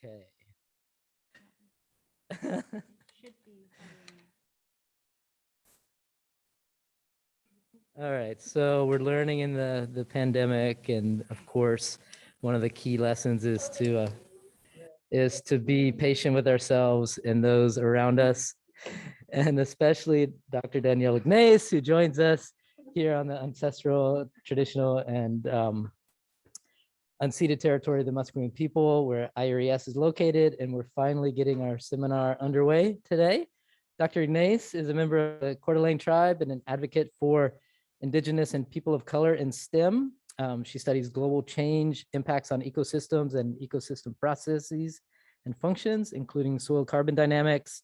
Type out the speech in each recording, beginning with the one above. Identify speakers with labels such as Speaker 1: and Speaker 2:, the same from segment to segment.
Speaker 1: Okay. All right, so we're learning in the pandemic, and of course, one of the key lessons is to be patient with ourselves and those around us, and especially Dr. Danielle Ignance, who joins us here on the ancestral, traditional, and unceded territory of the Musqueam people, where IRES is located, and we're finally getting our seminar underway today. Dr. Ignace is a member of the Coeur d'Alene tribe and an advocate for Indigenous and people of color in STEM. She studies global change, impacts on ecosystems and ecosystem processes and functions, including soil carbon dynamics,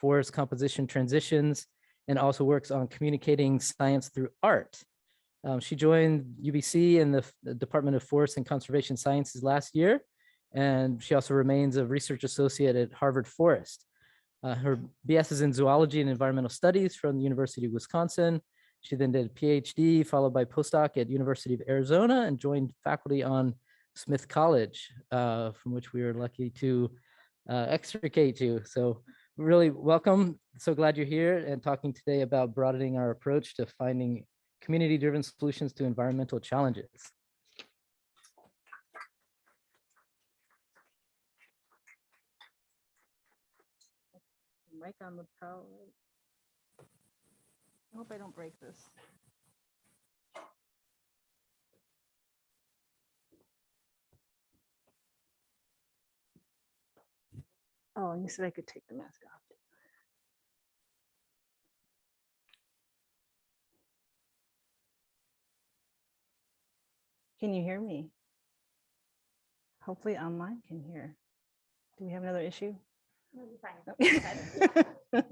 Speaker 1: forest composition transitions, and also works on communicating science through art. She joined UBC in the Department of Forest and Conservation Sciences last year, and she also remains a research associate at Harvard Forest. Her BS is in zoology and environmental studies from the University of Wisconsin. She then did a PhD followed by postdoc at University of Arizona and joined faculty on Smith College, from which we were lucky to extricate you. So really welcome. So glad you're here and talking today about broadening our approach to finding community-driven solutions to environmental challenges.
Speaker 2: Mic on the power. I hope I don't break this. Oh, you said I could take the mask off. Can you hear me? Hopefully online can hear. Do we have another issue?
Speaker 3: No, you're fine.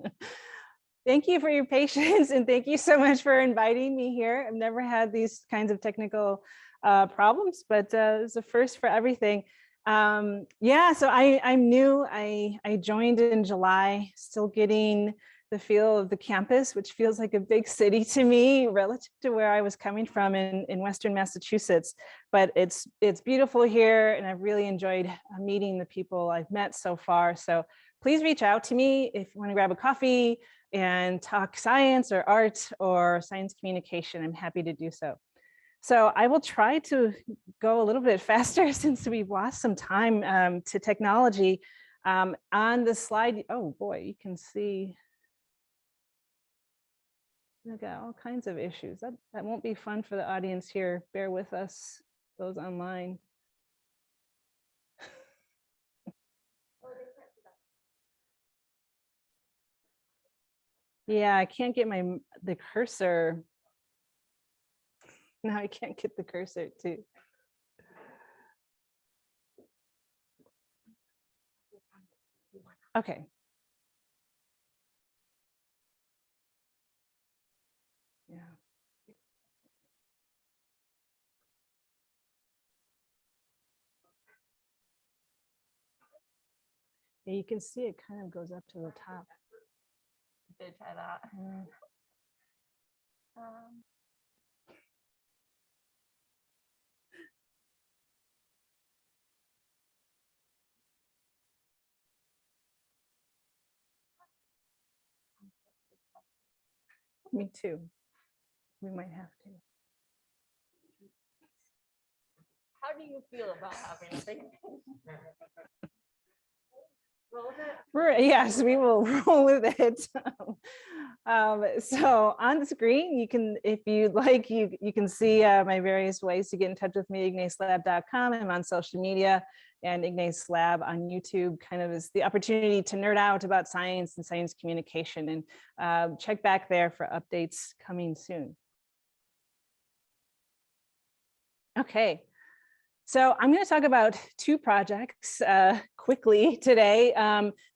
Speaker 2: Thank you for your patience, and thank you so much for inviting me here. I've never had these kinds of technical problems, but it's a first for everything. Yeah, so I'm new. I joined in July, still getting the feel of the campus, which feels like a big city to me relative to where I was coming from in Western Massachusetts. But it's beautiful here, and I've really enjoyed meeting the people I've met so far. So please reach out to me if you want to grab a coffee and talk science or art or science communication. I'm happy to do so. So I will try to go a little bit faster since we've lost some time to technology. On the slide, oh boy, you can see I've got all kinds of issues. That won't be fun for the audience here. Bear with us, those online. Yeah, I can't get the cursor. No, I can't get the cursor too. Okay. Yeah. Yeah, you can see it kind of goes up to the top.
Speaker 3: Did try that.
Speaker 2: Yeah. Me too. We might have to.
Speaker 3: How do you feel about having a big roll with it?
Speaker 2: Yes, we will roll with it. So on the screen, you can, if you'd like, you can see my various ways to get in touch with me, ignacelab.com. I'm on social media, and Ignace Lab on YouTube kind of is the opportunity to nerd out about science and science communication, and check back there for updates coming soon. Okay. So I'm going to talk about two projects quickly today.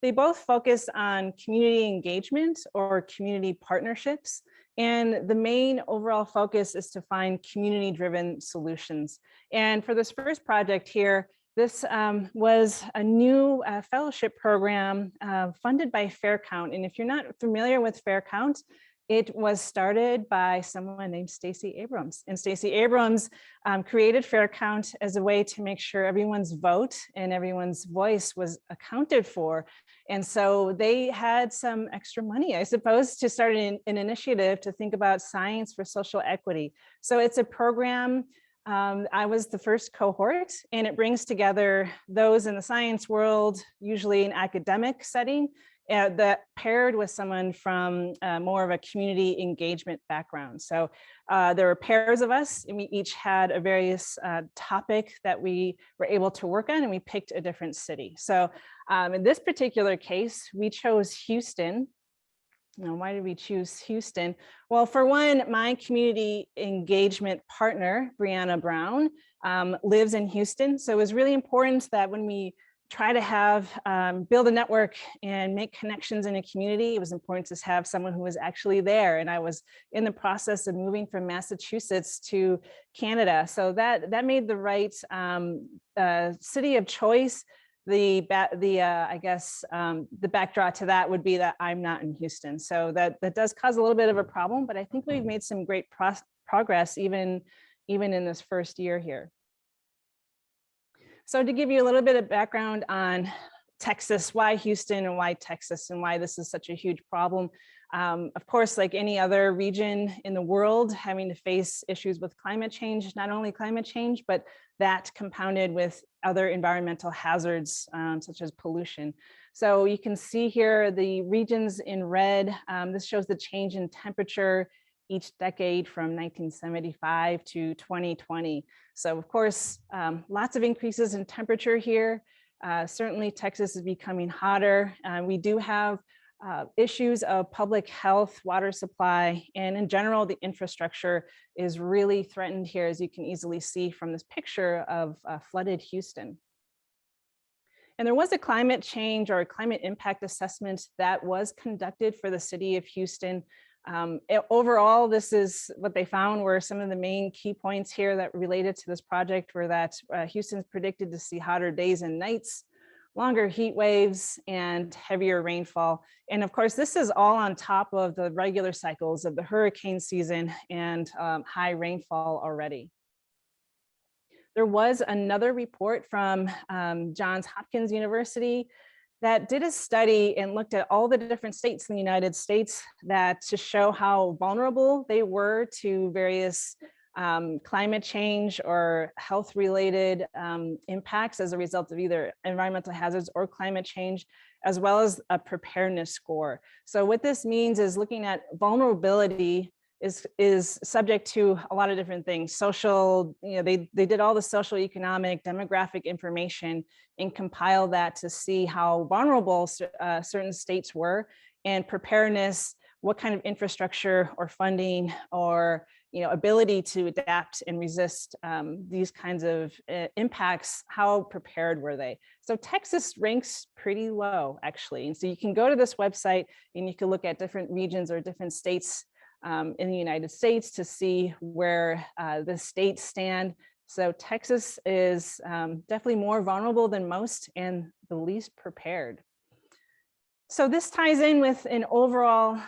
Speaker 2: They both focus on community engagement or community partnerships. And the main overall focus is to find community-driven solutions. And for this first project here, this was a new fellowship program funded by Fair Count. And if you're not familiar with Fair Count, It was started by someone named Stacey Abrams. And Stacey Abrams created Fair Count as a way to make sure everyone's vote and everyone's voice was accounted for. And so they had some extra money, I suppose, to start an initiative to think about science for social equity. So it's a program. I was the first cohort, and it brings together those in the science world, usually an academic setting, that paired with someone from more of a community engagement background. So there were pairs of us, and we each had a various topic that we were able to work on, and we picked a different city. So in this particular case, we chose Houston. Now, why did we choose Houston? Well, for one, my community engagement partner, Brianna Brown, lives in Houston. So it was really important that when we try to have build a network and make connections in a community, it was important to have someone who was actually there. And I was in the process of moving from Massachusetts to Canada. So that made the right city of choice. The backdrop to that would be that I'm not in Houston. So that does cause a little bit of a problem, but I think we've made some great progress even in this first year here. So to give you a little bit of background on Texas, why Houston and why Texas and why this is such a huge problem. Of course, like any other region in the world, having to face issues with climate change, not only climate change, but that compounded with other environmental hazards, such as pollution. So you can see here the regions in red. This shows the change in temperature each decade from 1975 to 2020. So of course, lots of increases in temperature here. Certainly Texas is becoming hotter. We do have issues of public health, water supply, and in general, the infrastructure is really threatened here, as you can easily see from this picture of flooded Houston. And there was a climate change or a climate impact assessment that was conducted for the city of Houston. Overall, this is what they found were some of the main key points here that related to this project were that Houston's predicted to see hotter days and nights, longer heat waves, and heavier rainfall. And of course, this is all on top of the regular cycles of the hurricane season and high rainfall already. There was another report from Johns Hopkins University that did a study and looked at all the different states in the United States that to show how vulnerable they were to various climate change or health related impacts as a result of either environmental hazards or climate change, as well as a preparedness score. So what this means is looking at vulnerability is subject to a lot of different things. Social, they did all the social, economic, demographic information and compile that to see how vulnerable certain states were, and preparedness, what kind of infrastructure or funding or ability to adapt and resist these kinds of impacts, how prepared were they? So Texas ranks pretty low, actually. And so you can go to this website and you can look at different regions or different states in the United States to see where the states stand. So Texas is definitely more vulnerable than most and the least prepared. So this ties in with an overall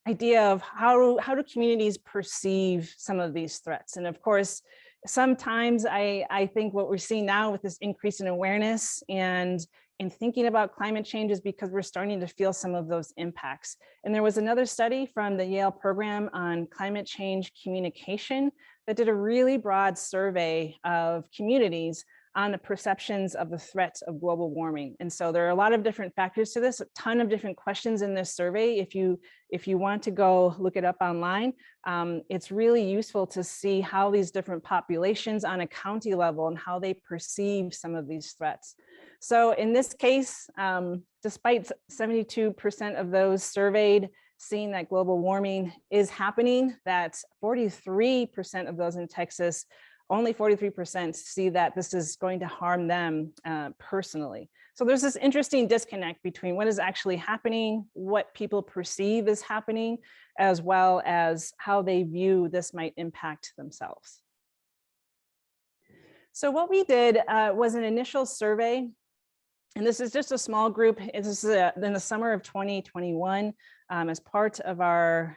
Speaker 2: idea of how do communities perceive some of these threats. And of course, sometimes I think what we're seeing now with this increase in awareness and in thinking about climate change is because we're starting to feel some of those impacts. And there was another study from the Yale program on climate change communication that did a really broad survey of communities on the perceptions of the threat of global warming. And so there are a lot of different factors to this, a ton of different questions in this survey. If you want to go look it up online, it's really useful to see how these different populations on a county level and how they perceive some of these threats. So in this case, despite 72% of those surveyed seeing that global warming is happening, that 43% of those in Texas, only 43% see that this is going to harm them personally. So there's this interesting disconnect between what is actually happening, what people perceive is happening, as well as how they view this might impact themselves. So what we did was an initial survey. And this is just a small group. This is in the summer of 2021. as part of our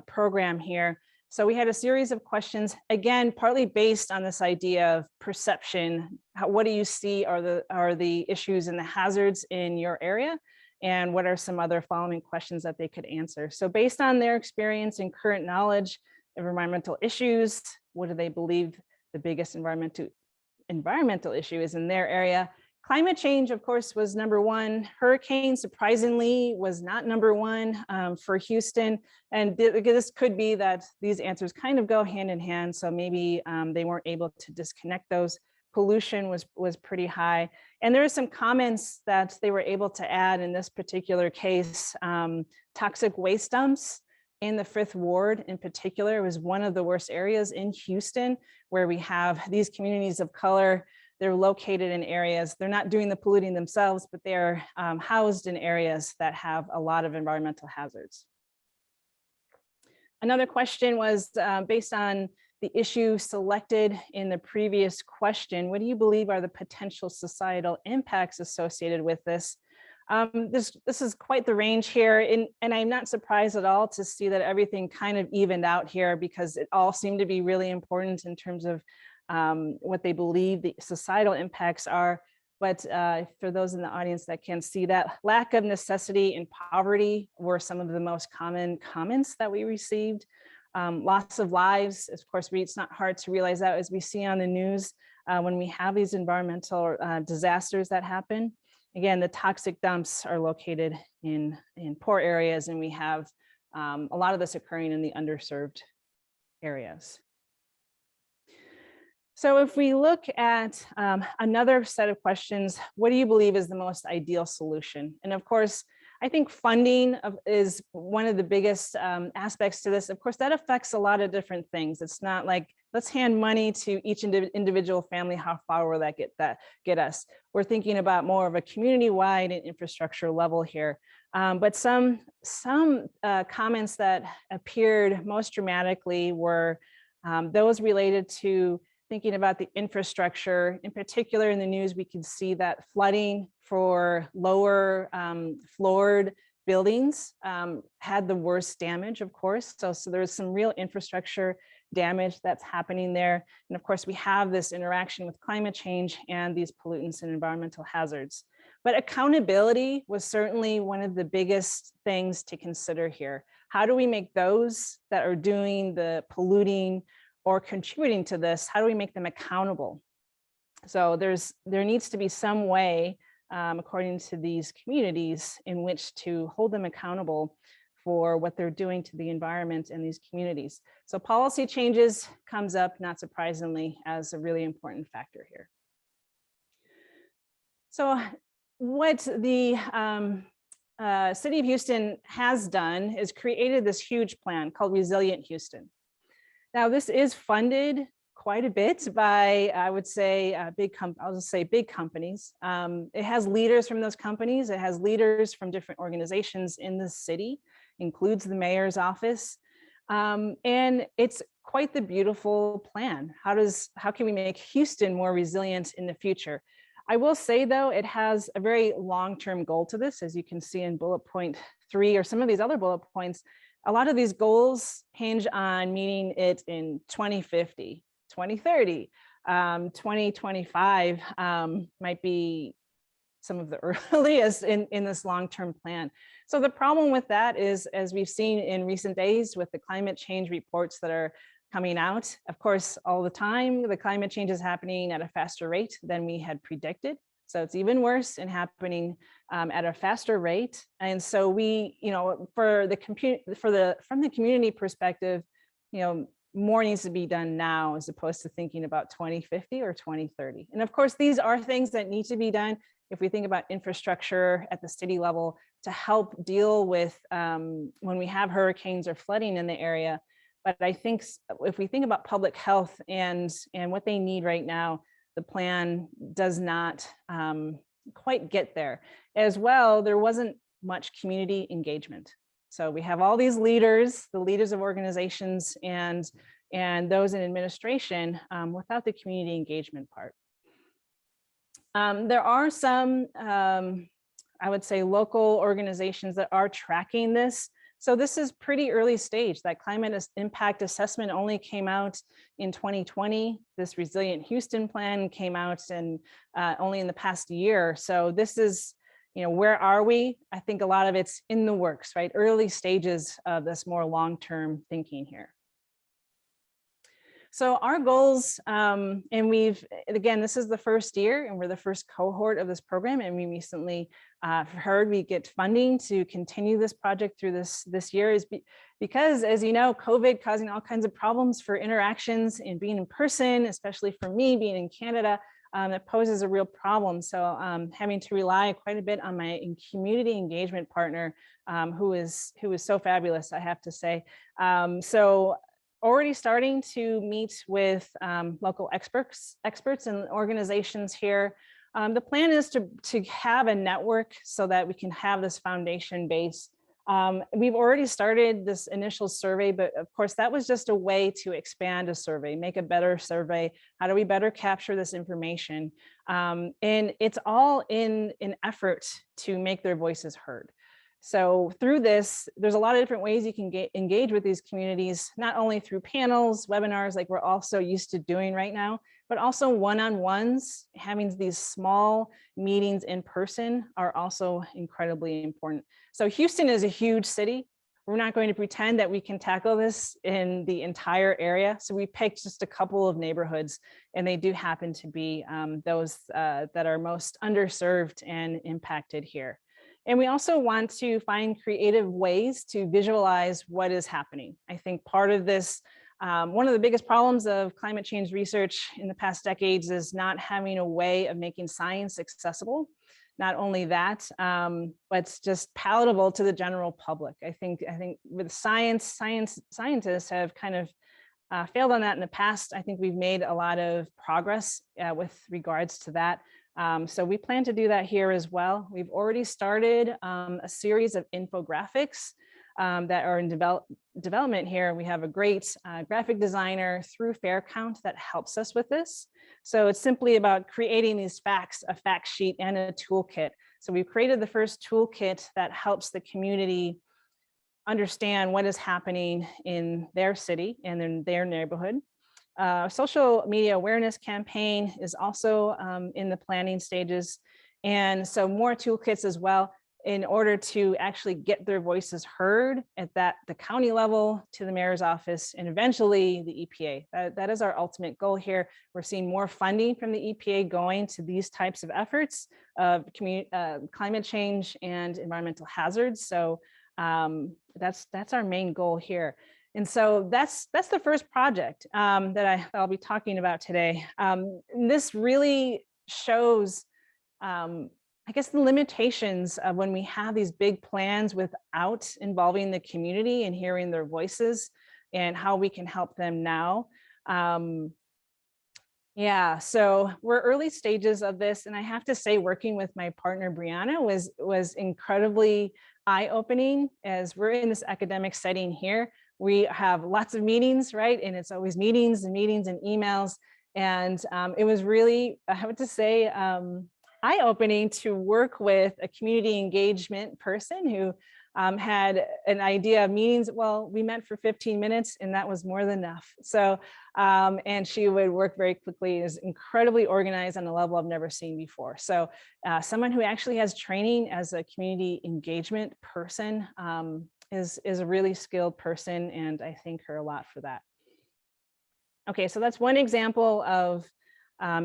Speaker 2: program here. So we had a series of questions, again, partly based on this idea of perception. What do you see are the issues and the hazards in your area? And what are some other following questions that they could answer? So based on their experience and current knowledge of environmental issues, what do they believe the biggest environmental issue is in their area? Climate change, of course, was number one. Hurricane, surprisingly, was not number one for Houston. And this could be that these answers kind of go hand in hand. So maybe they weren't able to disconnect those. Pollution was pretty high. And there are some comments that they were able to add in this particular case. Toxic waste dumps in the 5th Ward in particular was one of the worst areas in Houston, where we have these communities of color. They're located in areas, they're not doing the polluting themselves, but they're housed in areas that have a lot of environmental hazards. Another question was based on the issue selected in the previous question. What do you believe are the potential societal impacts associated with this? This is quite the range here, and I'm not surprised at all to see that everything kind of evened out here, because it all seemed to be really important in terms of what they believe the societal impacts are. But for those in the audience that can see that, lack of necessity and poverty were some of the most common comments that we received. Loss of lives, of course, it's not hard to realize that, as we see on the news when we have these environmental disasters that happen. Again, the toxic dumps are located in poor areas, and we have a lot of this occurring in the underserved areas. So if we look at another set of questions, what do you believe is the most ideal solution? And of course, I think funding is one of the biggest aspects to this. Of course, that affects a lot of different things. It's not like, let's hand money to each individual family, how far will that get us? We're thinking about more of a community-wide and infrastructure level here. But some comments that appeared most dramatically were those related to thinking about the infrastructure. In particular, in the news, we could see that flooding for lower floored buildings had the worst damage, of course. So there's some real infrastructure damage that's happening there. And of course, we have this interaction with climate change and these pollutants and environmental hazards. But accountability was certainly one of the biggest things to consider here. How do we make those that are doing the polluting or contributing to this, how do we make them accountable? So there needs to be some way, according to these communities, in which to hold them accountable for what they're doing to the environment and these communities. So policy changes comes up, not surprisingly, as a really important factor here. So what the City of Houston has done is created this huge plan called Resilient Houston. Now, this is funded quite a bit by, I would say, I'll just say big companies. It has leaders from those companies. It has leaders from different organizations in the city, includes the mayor's office. And it's quite the beautiful plan. How can we make Houston more resilient in the future? I will say, though, it has a very long-term goal to this, as you can see in bullet point 3 or some of these other bullet points. A lot of these goals hinge on meeting it in 2050, 2030, 2025 might be some of the earliest in this long-term plan. So the problem with that is, as we've seen in recent days with the climate change reports that are coming out, of course, all the time, the climate change is happening at a faster rate than we had predicted. So it's even worse and happening at a faster rate. And so we, from the community perspective, more needs to be done now as opposed to thinking about 2050 or 2030. And of course, these are things that need to be done if we think about infrastructure at the city level to help deal with when we have hurricanes or flooding in the area. But I think if we think about public health and what they need right now, the plan does not quite get there. As well, there wasn't much community engagement. So we have all these leaders, the leaders of organizations and those in administration without the community engagement part. There are some I would say, local organizations that are tracking this. So this is pretty early stage. That climate impact assessment only came out in 2020. This Resilient Houston plan came out only in the past year. So this is, where are we? I think a lot of it's in the works, right? Early stages of this more long-term thinking here. So our goals, and again, this is the first year and we're the first cohort of this program, and we recently heard we get funding to continue this project through this year because, as you know, COVID causing all kinds of problems for interactions and being in person, especially for me being in Canada, that poses a real problem. So having to rely quite a bit on my community engagement partner, who is so fabulous, I have to say. So already starting to meet with local experts and organizations here. The plan is to have a network so that we can have this foundation base. We've already started this initial survey, but of course that was just a way to expand a survey, make a better survey. How do we better capture this information? And it's all in an effort to make their voices heard. So through this, there's a lot of different ways you can engage with these communities, not only through panels, webinars, like we're also used to doing right now, but also one-on-ones. Having these small meetings in person are also incredibly important. So Houston is a huge city. We're not going to pretend that we can tackle this in the entire area. So we picked just a couple of neighborhoods, and they do happen to be those that are most underserved and impacted here. And we also want to find creative ways to visualize what is happening. I think part of this, one of the biggest problems of climate change research in the past decades is not having a way of making science accessible. Not only that, but it's just palatable to the general public. I think with scientists have kind of failed on that in the past. I think we've made a lot of progress with regards to that. So we plan to do that here as well. We've already started a series of infographics that are in development here. We have a great graphic designer through Faircount that helps us with this. So it's simply about creating these facts, a fact sheet and a toolkit. So we've created the first toolkit that helps the community understand what is happening in their city and in their neighborhood. Social media awareness campaign is also in the planning stages. And so more toolkits as well in order to actually get their voices heard at the county level, to the mayor's office, and eventually the EPA. That is our ultimate goal here. We're seeing more funding from the EPA going to these types of efforts of climate change and environmental hazards. So that's our main goal here. And so that's the first project that I'll be talking about today. This really shows, I guess, the limitations of when we have these big plans without involving the community and hearing their voices, and how we can help them now. Yeah, so we're early stages of this, and I have to say, working with my partner Brianna was incredibly eye-opening. As we're in this academic setting here, we have lots of meetings, right? And it's always meetings and meetings and emails. And it was really, I have to say, eye-opening to work with a community engagement person who had an idea of meetings. Well, we met for 15 minutes and that was more than enough. So, and she would work very quickly, is incredibly organized on a level I've never seen before. So someone who actually has training as a community engagement person is a really skilled person, and I thank her a lot for that. Okay, so that's one example of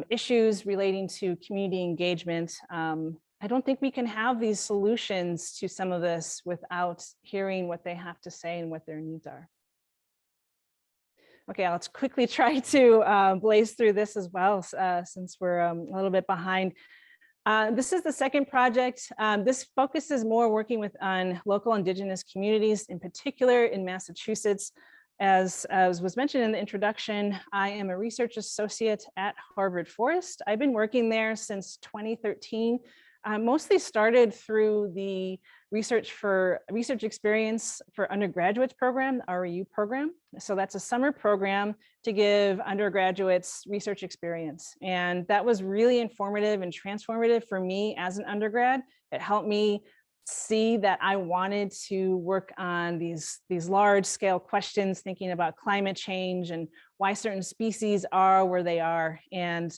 Speaker 2: issues relating to community engagement. I don't think we can have these solutions to some of this without hearing what they have to say and what their needs are. Okay, let's quickly try to blaze through this as well, since we're a little bit behind. This is the second project. This focuses more working on local Indigenous communities, in particular in Massachusetts. As was mentioned in the introduction, I am a research associate at Harvard Forest. I've been working there since 2013. Mostly started through the research experience for undergraduates program, the REU program. So that's a summer program to give undergraduates research experience. And that was really informative and transformative for me as an undergrad. It helped me see that I wanted to work on these large scale questions, thinking about climate change and why certain species are where they are. And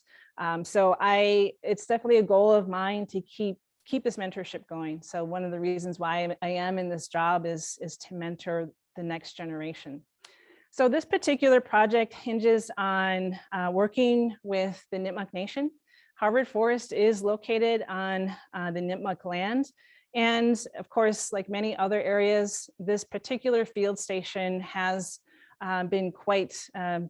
Speaker 2: so it's definitely a goal of mine to keep this mentorship going. So one of the reasons why I am in this job is to mentor the next generation. So this particular project hinges on working with the Nipmuc Nation. Harvard Forest is located on the Nipmuc land. And of course, like many other areas, this particular field station has been quite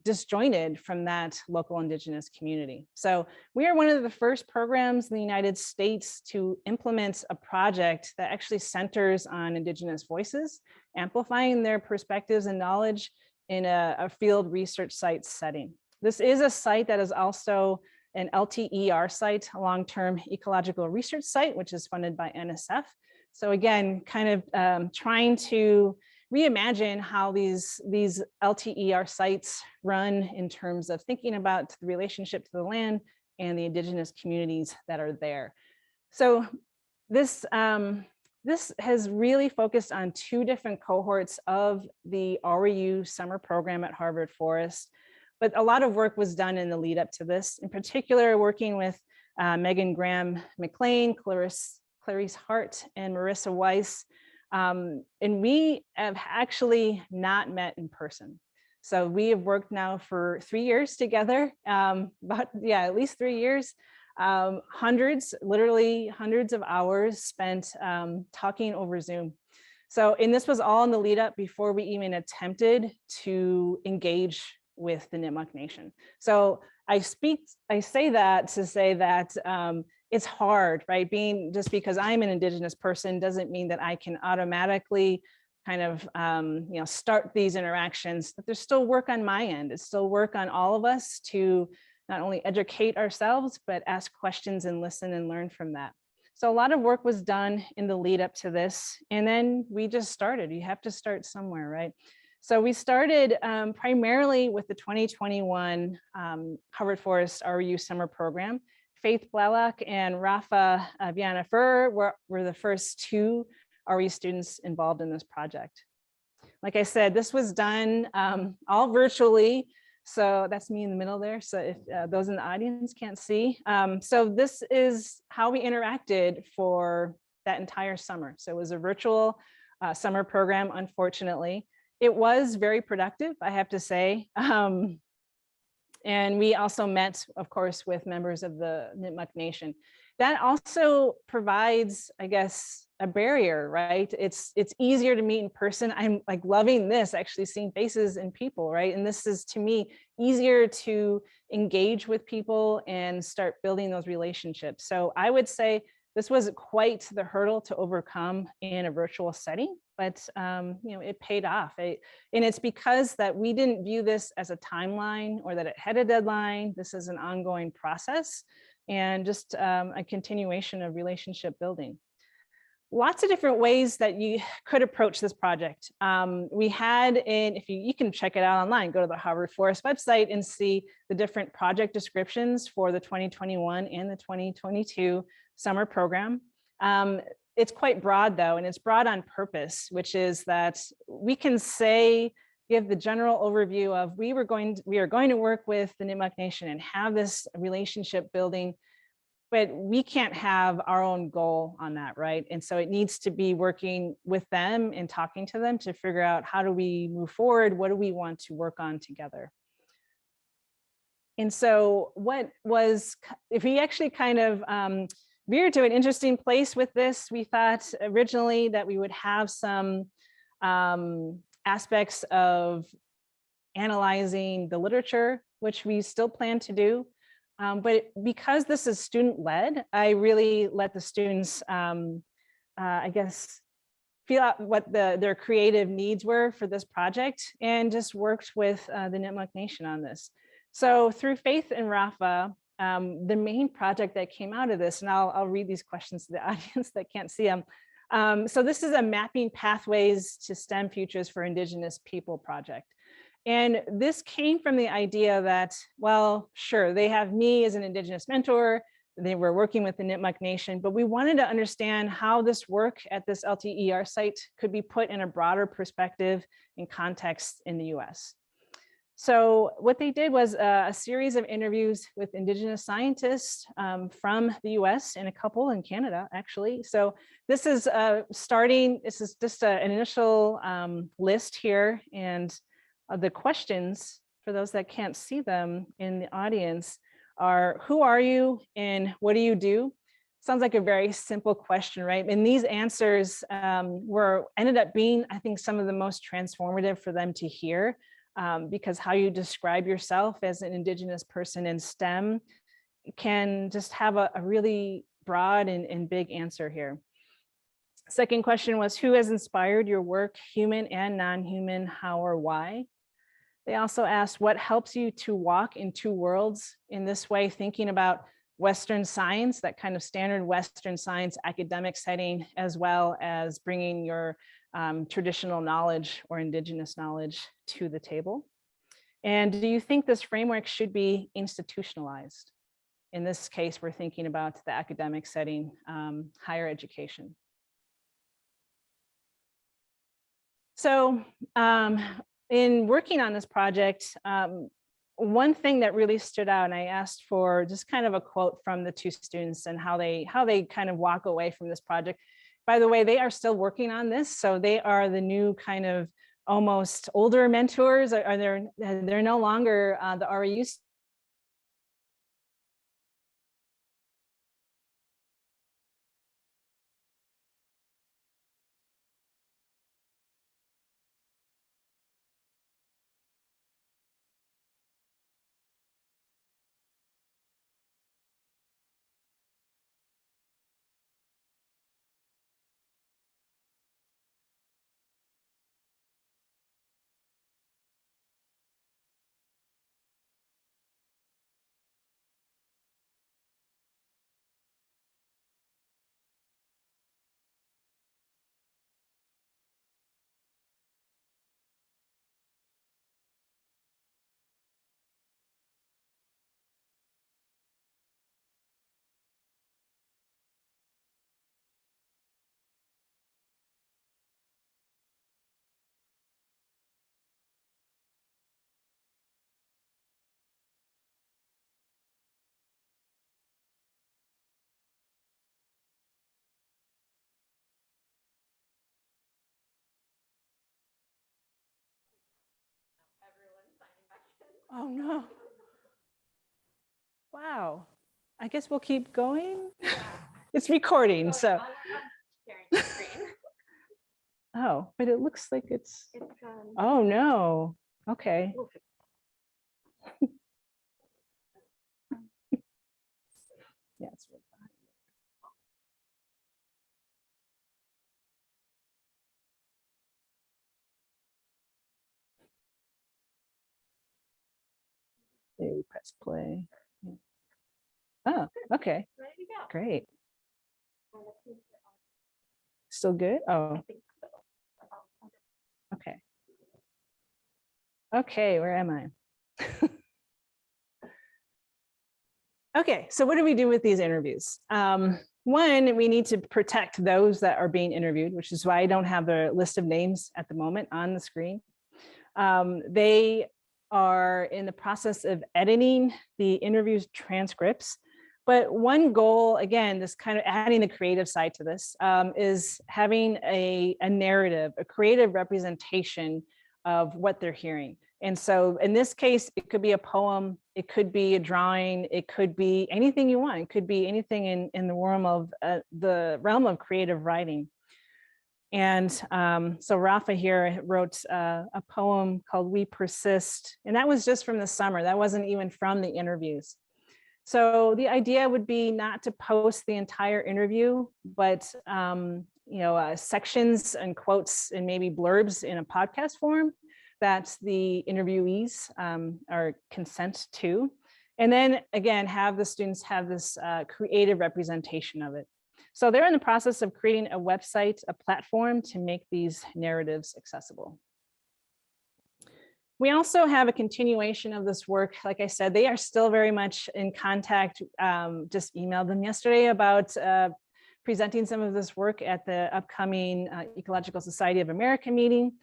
Speaker 2: disjointed from that local Indigenous community. So we are one of the first programs in the United States to implement a project that actually centers on Indigenous voices, amplifying their perspectives and knowledge in a field research site setting. This is a site that is also an LTER site, a long-term ecological research site, which is funded by NSF. So again, kind of trying to reimagine how these LTER sites run in terms of thinking about the relationship to the land and the Indigenous communities that are there. So this has really focused on two different cohorts of the REU summer program at Harvard Forest. But a lot of work was done in the lead up to this, in particular working with Megan Graham McLean, Clarice Hart, and Marissa Weiss. And we have actually not met in person. So we have worked now for 3 years together, at least 3 years, literally hundreds of hours spent talking over Zoom. So, and this was all in the lead up before we even attempted to engage with the Nipmuc Nation. So I say that to say that it's hard, right? Just because I'm an Indigenous person doesn't mean that I can automatically kind of start these interactions, but there's still work on my end. It's still work on all of us to not only educate ourselves, but ask questions and listen and learn from that. So a lot of work was done in the lead up to this. And then we just started. You have to start somewhere, right? So we started primarily with the 2021 Harvard Forest REU summer program. Faith Blalock and Rafa Viana-Fur were the first two REU students involved in this project. Like I said, this was done all virtually. So that's me in the middle there. So if those in the audience can't see. So this is how we interacted for that entire summer. So it was a virtual summer program, unfortunately. It was very productive, I have to say. And we also met, of course, with members of the Nipmuc Nation. That also provides, I guess, a barrier, right? It's easier to meet in person. I'm like loving this, actually seeing faces and people, right? And this is, to me, easier to engage with people and start building those relationships. So I would say this was quite the hurdle to overcome in a virtual setting, but it paid off. And it's because that we didn't view this as a timeline or that it had a deadline. This is an ongoing process and just a continuation of relationship building. Lots of different ways that you could approach this project. We had, if you can check it out online, go to the Harvard Forest website and see the different project descriptions for the 2021 and the 2022 summer program. It's quite broad though, and it's broad on purpose, which is that we can give the general overview of we are going to work with the Nipmuc Nation and have this relationship building, but we can't have our own goal on that, right? And so it needs to be working with them and talking to them to figure out how do we move forward? What do we want to work on together? And so if we actually kind of veered to an interesting place with this, we thought originally that we would have some aspects of analyzing the literature, which we still plan to do. But because this is student-led, I really let the students, I guess, feel out what their creative needs were for this project and just worked with the Nipmuc Nation on this. So through Faith and Rafa, the main project that came out of this, and I'll read these questions to the audience that can't see them. So this is a Mapping Pathways to STEM Futures for Indigenous People project. And this came from the idea that, well, sure, they have me as an Indigenous mentor, they were working with the Nipmuc Nation, but we wanted to understand how this work at this LTER site could be put in a broader perspective and context in the US. So what they did was a series of interviews with Indigenous scientists from the US and a couple in Canada, actually. So this is this is just an initial list here. And the questions, for those that can't see them in the audience, are who are you and what do you do? Sounds like a very simple question, right? And these answers ended up being, I think, some of the most transformative for them to hear. Because how you describe yourself as an Indigenous person in STEM can just have a really broad and big answer here. Second question was, who has inspired your work, human and non-human, how or why? They also asked, what helps you to walk in two worlds in this way, thinking about Western science, that kind of standard Western science academic setting, as well as bringing your traditional knowledge or Indigenous knowledge to the table? And do you think this framework should be institutionalized? In this case, we're thinking about the academic setting, higher education. So in working on this project, one thing that really stood out, and I asked for just kind of a quote from the two students and how they kind of walk away from this project. By the way, they are still working on this. So they are the new kind of almost older mentors, or they're no longer the REU. Oh no. Wow. I guess we'll keep going. It's recording, so. Oh, but it looks like it's. Oh no. Okay. Yeah, it's really fine. There we press play. Oh, okay. Great. Still good? Oh. Okay. Okay, where am I? Okay, so what do we do with these interviews? One, we need to protect those that are being interviewed, which is why I don't have the list of names at the moment on the screen. They are in the process of editing the interviews transcripts. But one goal, again, this kind of adding the creative side to this, is having a narrative, a creative representation of what they're hearing. And so in this case, it could be a poem, it could be a drawing, it could be anything you want. It could be anything in the realm of creative writing. And so Rafa here wrote a poem called We Persist, and that was just from the summer. That wasn't even from the interviews. So the idea would be not to post the entire interview, but sections and quotes and maybe blurbs in a podcast form that the interviewees are consent to. And then again, have the students have this creative representation of it. So they're in the process of creating a website, a platform to make these narratives accessible. We also have a continuation of this work. Like I said, they are still very much in contact. Just emailed them yesterday about presenting some of this work at the upcoming Ecological Society of America meeting.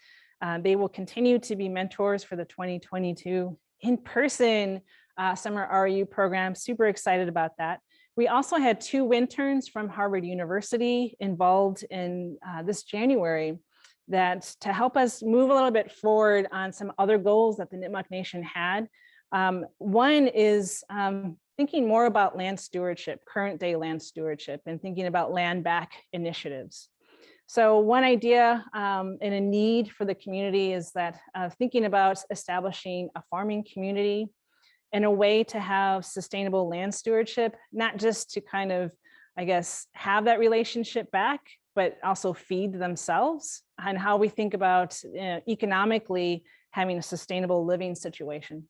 Speaker 2: They will continue to be mentors for the 2022 in-person summer RU program. Super excited about that. We also had 2 interns from Harvard University involved in this January that to help us move a little bit forward on some other goals that the Nipmuc Nation had. One is thinking more about land stewardship, current day land stewardship, and thinking about land back initiatives. So one idea and a need for the community is that thinking about establishing a farming community and a way to have sustainable land stewardship, not just to kind of, I guess, have that relationship back, but also feed themselves, and how we think about economically having a sustainable living situation.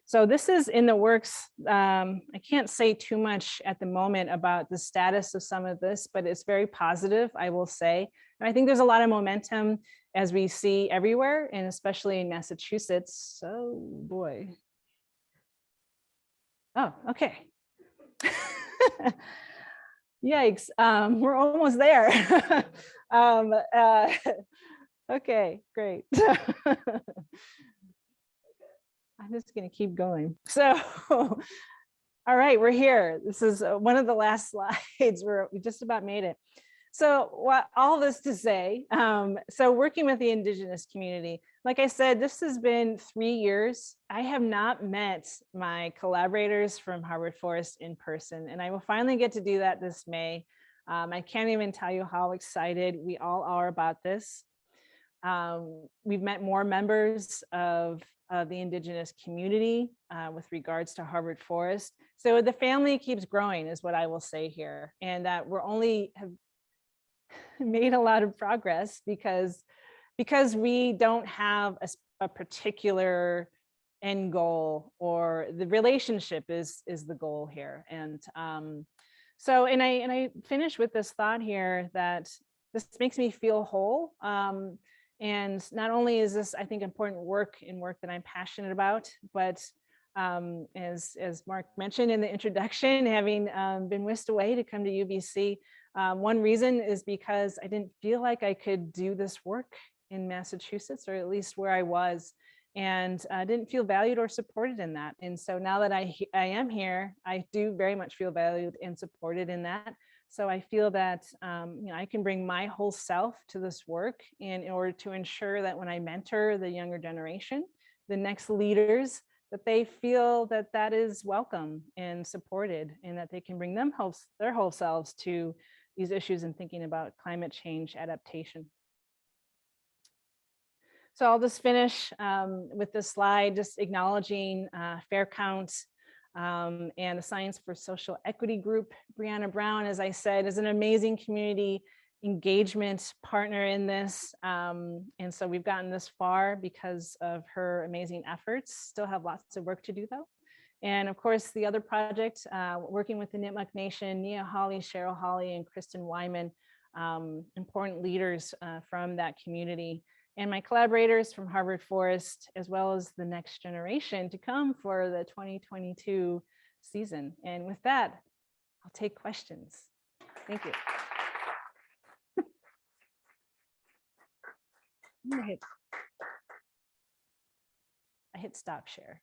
Speaker 2: So this is in the works. I can't say too much at the moment about the status of some of this, but it's very positive, I will say. And I think there's a lot of momentum as we see everywhere, and especially in Massachusetts. So boy. Oh, okay. Yikes, we're almost there. Okay, great. I'm just gonna keep going. So, all right, we're here. This is one of the last slides. We just about made it. So what all this to say, so working with the Indigenous community, like I said, this has been 3 years. I have not met my collaborators from Harvard Forest in person, and I will finally get to do that this May. I can't even tell you how excited we all are about this. We've met more members of the Indigenous community with regards to Harvard Forest. So the family keeps growing is what I will say here, and that we're only have made a lot of progress because we don't have a particular end goal, or the relationship is the goal here. And so, and I finish with this thought here that this makes me feel whole. And not only is this, I think, important work that I'm passionate about, but as Mark mentioned in the introduction, having been whisked away to come to UBC, one reason is because I didn't feel like I could do this work in Massachusetts, or at least where I was, and I didn't feel valued or supported in that. And so now that I am here, I do very much feel valued and supported in that. So I feel that I can bring my whole self to this work in order to ensure that when I mentor the younger generation, the next leaders, that they feel that that is welcome and supported, and that they can bring their whole selves to these issues and thinking about climate change adaptation. So I'll just finish with this slide, just acknowledging Fair Count and the Science for Social Equity group. Brianna Brown, as I said, is an amazing community engagement partner in this. And so we've gotten this far because of her amazing efforts. Still have lots of work to do though. And of course, the other project, working with the Nipmuc Nation, Nia Hawley, Cheryl Hawley, and Kristen Wyman, important leaders from that community. And my collaborators from Harvard Forest, as well as the next generation to come for the 2022 season. And with that, I'll take questions. Thank you. I hit stop share.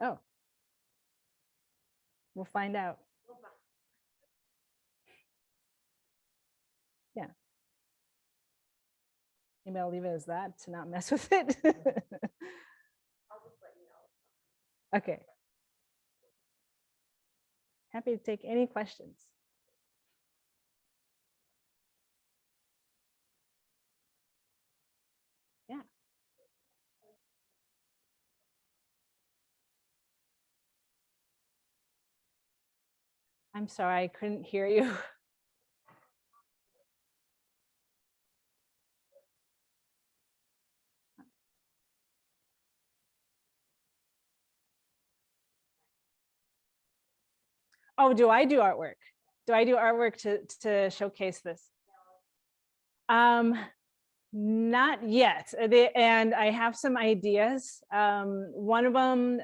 Speaker 2: Oh, we'll find out. Yeah. Maybe I'll leave it as that to not mess with it.
Speaker 3: I'll just let you know.
Speaker 2: Okay. Happy to take any questions. Yeah. I'm sorry, I couldn't hear you. Oh, do I do artwork? Do I do artwork to showcase this? Not yet. And I have some ideas. One of them,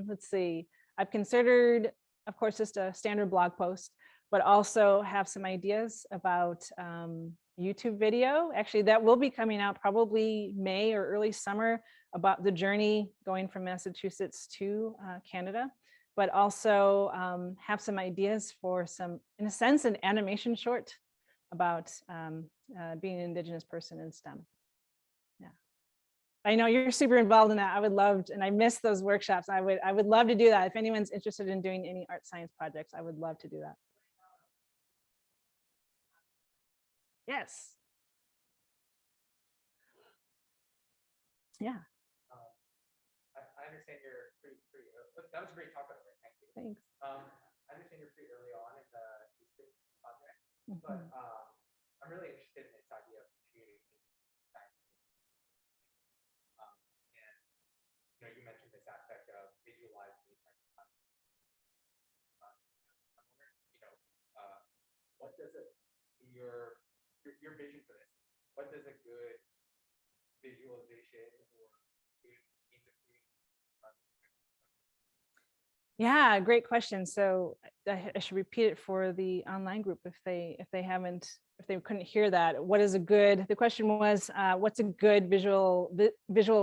Speaker 2: let's see, I've considered, of course, just a standard blog post, but also have some ideas about YouTube video. Actually, that will be coming out probably May or early summer, about the journey going from Massachusetts to Canada, but also have some ideas for some, in a sense, an animation short about being an Indigenous person in STEM. Yeah, I know you're super involved in that. I would love to, and I miss those workshops. I would love to do that. If anyone's interested in doing any art science projects, I would love to do that. Yes. Yeah.
Speaker 4: I understand you're pretty that was a great talk, by the way. Thank you.
Speaker 2: Thanks.
Speaker 4: I understand you're pretty early on in the Houston project,
Speaker 2: Mhm.
Speaker 4: but I'm really interested in this idea of communicating science. And you mentioned this aspect of visualizing these types of things. I'm wondering, what does it, in your vision for this, what does a good visualization or good means of communication?
Speaker 2: Yeah, great question. So I should repeat it for the online group if they couldn't hear that. What is a good? The question was, what's a good visual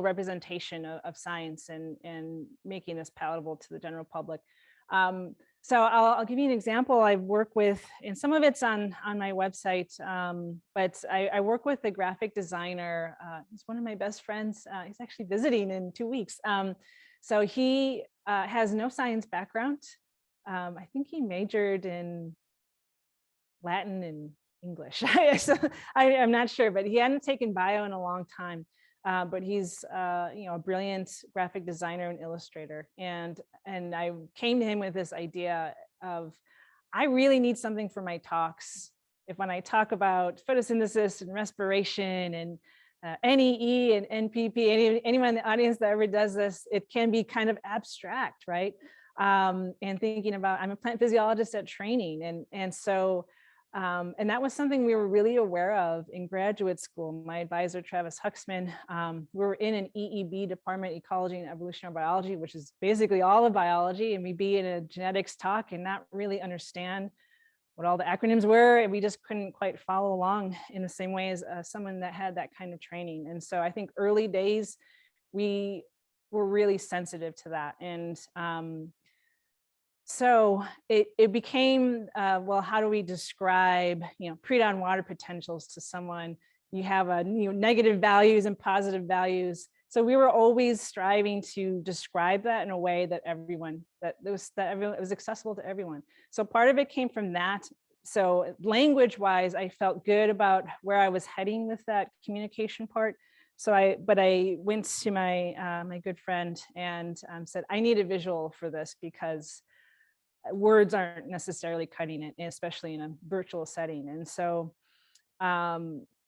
Speaker 2: representation of science and making this palatable to the general public? So I'll give you an example. I work with, and some of it's on my website, but I work with a graphic designer. He's one of my best friends. He's actually visiting in 2 weeks. So he has no science background. I think he majored in Latin and English. I'm not sure, but he hadn't taken bio in a long time. But he's a brilliant graphic designer and illustrator. And I came to him with this idea of, I really need something for my talks. If when I talk about photosynthesis and respiration and NEE and NPP, anyone in the audience that ever does this, it can be kind of abstract, right? And thinking about, I'm a plant physiologist at training. And so, and that was something we were really aware of in graduate school. My advisor, Travis Huxman, we were in an EEB department, Ecology and Evolutionary Biology, which is basically all of biology. And we'd be in a genetics talk and not really understand what all the acronyms were, and we just couldn't quite follow along in the same way as someone that had that kind of training. And so I think early days, we were really sensitive to that. And so it became, well, how do we describe, pre-dawn water potentials to someone? You have negative values and positive values. So we were always striving to describe that in a way that it was accessible to everyone. So part of it came from that. So language-wise, I felt good about where I was heading with that communication part. So I went to my my good friend and said, I need a visual for this because words aren't necessarily cutting it, especially in a virtual setting. And so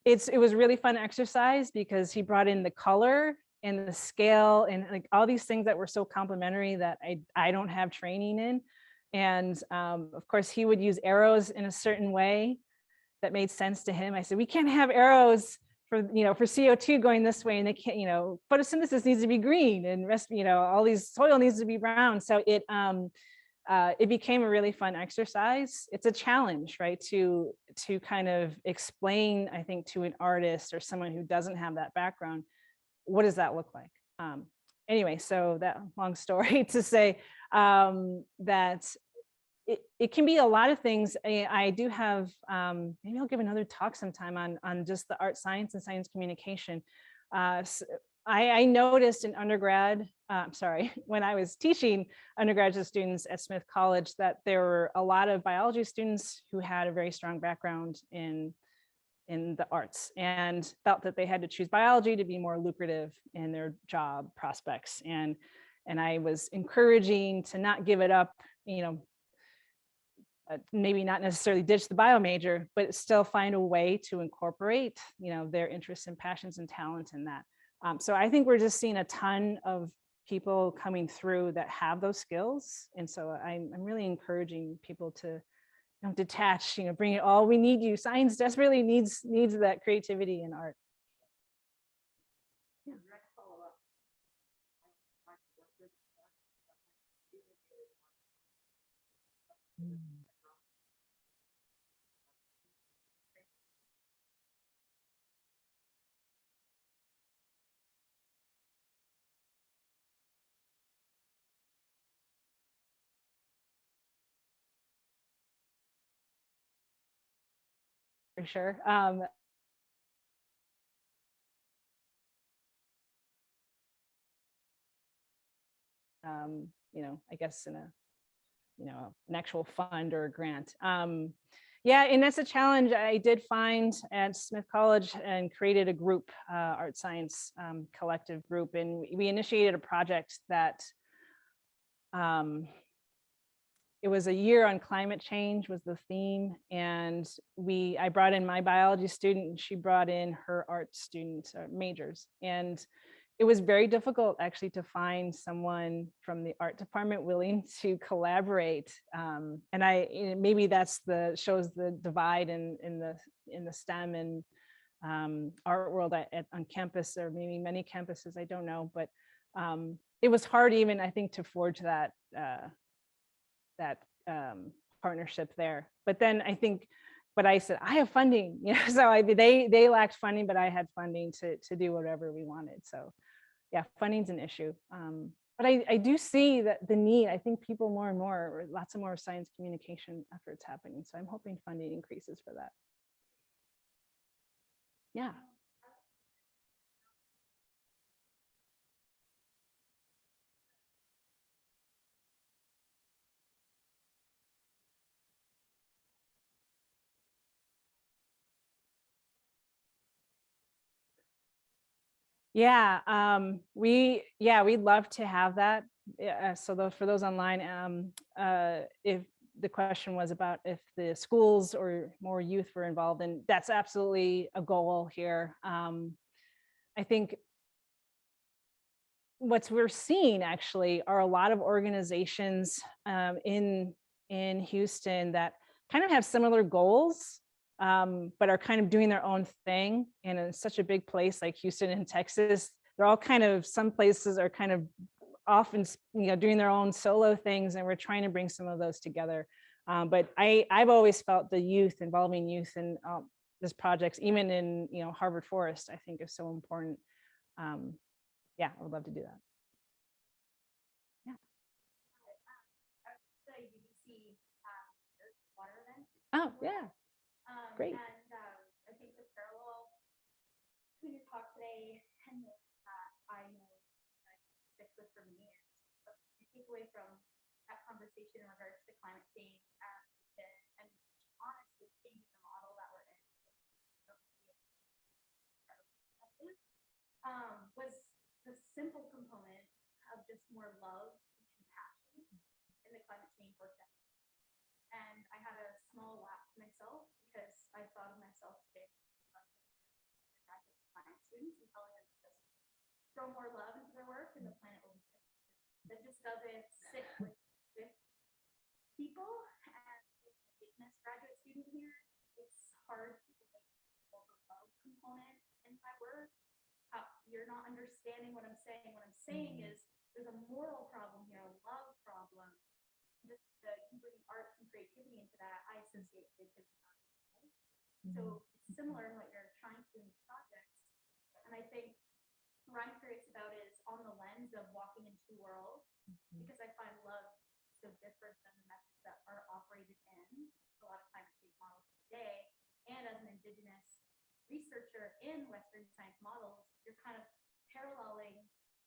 Speaker 2: it was really fun exercise because he brought in the color and the scale and like all these things that were so complementary that I don't have training in. And of course he would use arrows in a certain way that made sense to him. I said, we can't have arrows for CO2 going this way, and they can't, photosynthesis needs to be green and all these soil needs to be brown. So it became a really fun exercise. It's a challenge, right? To kind of explain, I think, to an artist or someone who doesn't have that background, what does that look like? Anyway, so that long story to say that it can be a lot of things. I do have, maybe I'll give another talk sometime on just the art science and science communication. I noticed in undergrad, when I was teaching undergraduate students at Smith College, that there were a lot of biology students who had a very strong background in the arts and felt that they had to choose biology to be more lucrative in their job prospects. And I was encouraging to not give it up, maybe not necessarily ditch the bio major, but still find a way to incorporate, their interests and passions and talents in that. So I think we're just seeing a ton of people coming through that have those skills. And so I'm really encouraging people to detach, bring it all. We need you. Science desperately needs that creativity and art. Yeah. For sure. I guess in a, an actual fund or a grant. Yeah, and that's a challenge I did find at Smith College and created a group, art science collective group, and we initiated a project that it was a year on climate change was the theme, and I brought in my biology student and she brought in her art student majors, and it was very difficult actually to find someone from the art department willing to collaborate. And maybe that's shows the divide in the STEM and art world on campus, or maybe many campuses, I don't know, but it was hard even, I think, to forge that partnership there. But then I think, but I said, I have funding, so they lacked funding, but I had funding to do whatever we wanted. So yeah, funding's an issue. But I do see that the need, I think people more and more, or lots of more science communication efforts happening. So I'm hoping funding increases for that. Yeah. Yeah, we'd love to have that. So for those online, if the question was about if the schools or more youth were involved, and that's absolutely a goal here. I think what we're seeing actually are a lot of organizations in Houston that kind of have similar goals, but are kind of doing their own thing. And in such a big place like Houston and Texas, they're all kind of, some places are kind of often, doing their own solo things, and we're trying to bring some of those together. But I've always felt the youth, involving youth in this projects, even in Harvard Forest, I think is so important. Yeah, I would love to do that. Yeah.
Speaker 3: The UBC water event.
Speaker 2: Oh, yeah. Great.
Speaker 3: And I think the parallel between your talk today and that I know sticks with for me is the takeaway from that conversation in regards to climate change and honestly changing the model that we're in. Was the simple component of just more love and compassion in the climate change work. And I had a small laugh to myself because I thought of myself today undergraduate science students and telling them to just throw more love into their work and the planet will be fixed. That just doesn't sit with people. And as an Ignace graduate student here, it's hard to relate to the love component in my work. You're not understanding what I'm saying. What I'm saying is there's a moral problem here, a love problem. Just bringing arts and creativity into that, I associate creativity. So it's similar in what you're trying to in projects. And I think what I'm curious about is on the lens of walking in two worlds, because I find love so different than the methods that are operated in a lot of climate change models today. And as an Indigenous researcher in Western science models, you're kind of paralleling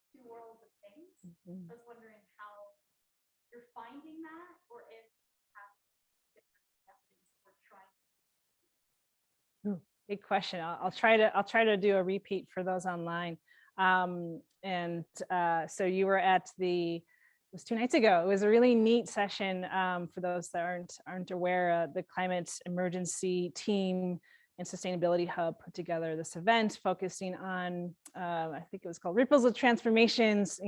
Speaker 3: two worlds of things. So I was wondering how you're finding that, or if you have different suggestions for trying.
Speaker 2: Good question. I'll try to do a repeat for those online. So you were at it was 2 nights ago. It was a really neat session for those that aren't aware. The climate emergency team and Sustainability Hub put together this event focusing on, I think it was called Ripples of Transformations,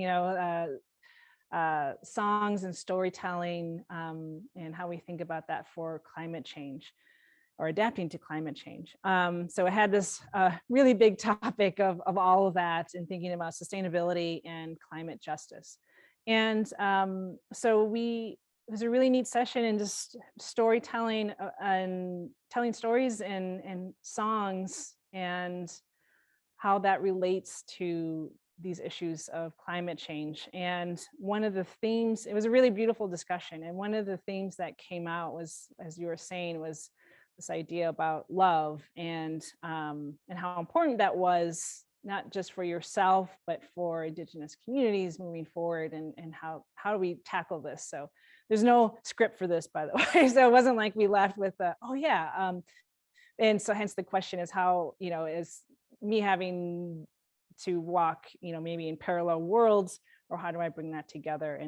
Speaker 2: songs and storytelling, and how we think about that for climate change or adapting to climate change. So it had this really big topic of all of that and thinking about sustainability and climate justice. And so it was a really neat session and just storytelling and telling stories and songs and how that relates to these issues of climate change. And one of the themes, it was a really beautiful discussion. And one of the themes that came out was, as you were saying, was this idea about love and how important that was, not just for yourself, but for Indigenous communities moving forward, and how do we tackle this? So there's no script for this, by the way. So it wasn't like we left with, oh yeah. And so hence the question is how, is me having to walk, maybe in parallel worlds, or how do I bring that together?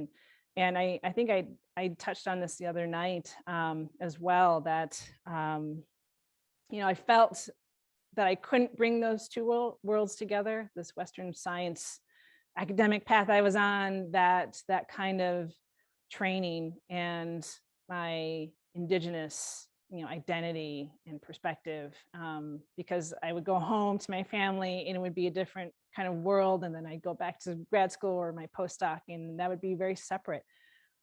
Speaker 2: And I think I touched on this the other night as well, that, I felt that I couldn't bring those two worlds together, this Western science academic path I was on, that kind of training, and my Indigenous identity and perspective, because I would go home to my family and it would be a different kind of world, and then I'd go back to grad school or my postdoc, and that would be very separate.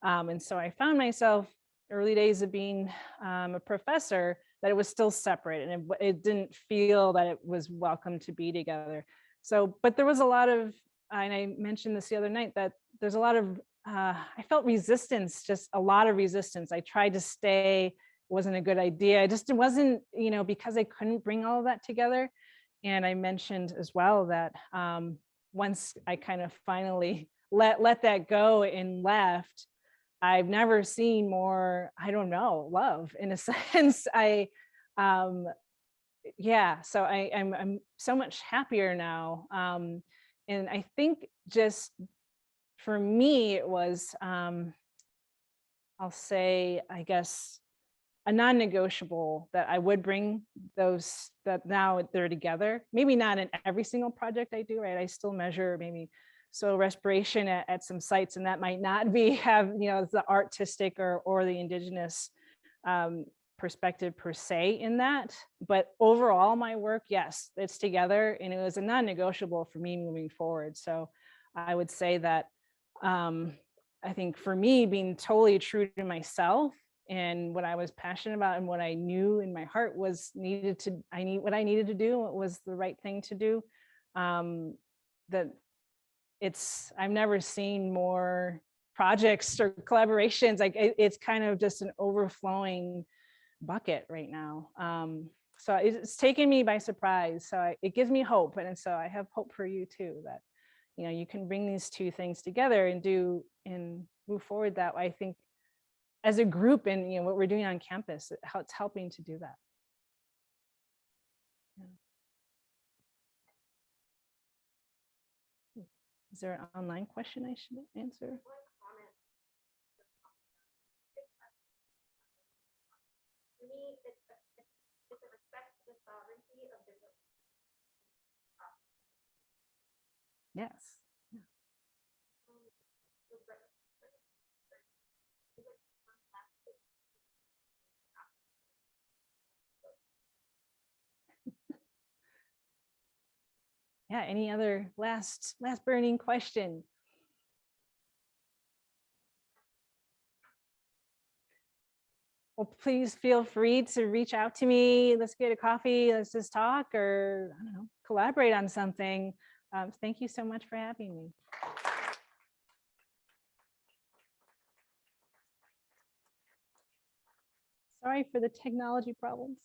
Speaker 2: And so I found myself early days of being a professor, that it was still separate, and it didn't feel that it was welcome to be together. So, but there was a lot of, and I mentioned this the other night, that there's a lot of, I felt resistance, just a lot of resistance. I tried to stay, it wasn't a good idea. It wasn't, because I couldn't bring all of that together. And I mentioned as well that once I kind of finally let that go and left, I've never seen more, I don't know, love in a sense. Yeah, so I'm so much happier now. And I think just for me, it was, I'll say, I guess, a non-negotiable that I would bring those, that now they're together. Maybe not in every single project I do, right? I still measure maybe soil respiration at some sites, and that might not have the artistic or the Indigenous perspective per se in that. But overall, my work, yes, it's together, and it was a non-negotiable for me moving forward. So I would say that I think for me, being totally true to myself and what I was passionate about and what I knew in my heart was what I needed to do, what was the right thing to do, that I've never seen more projects or collaborations. Like it's kind of just an overflowing bucket right now. So it's taken me by surprise. So it gives me hope. And so I have hope for you too, that, you can bring these two things together and move forward that way. I think as a group, and what we're doing on campus, how it's helping to do that. Yeah. Is there an online question I should answer?
Speaker 3: For me, it's a respect for the sovereignty of different.
Speaker 2: Yes. Yeah, any other last burning question? Well, please feel free to reach out to me. Let's get a coffee, let's just talk, or I don't know, collaborate on something. Thank you so much for having me. Sorry for the technology problems.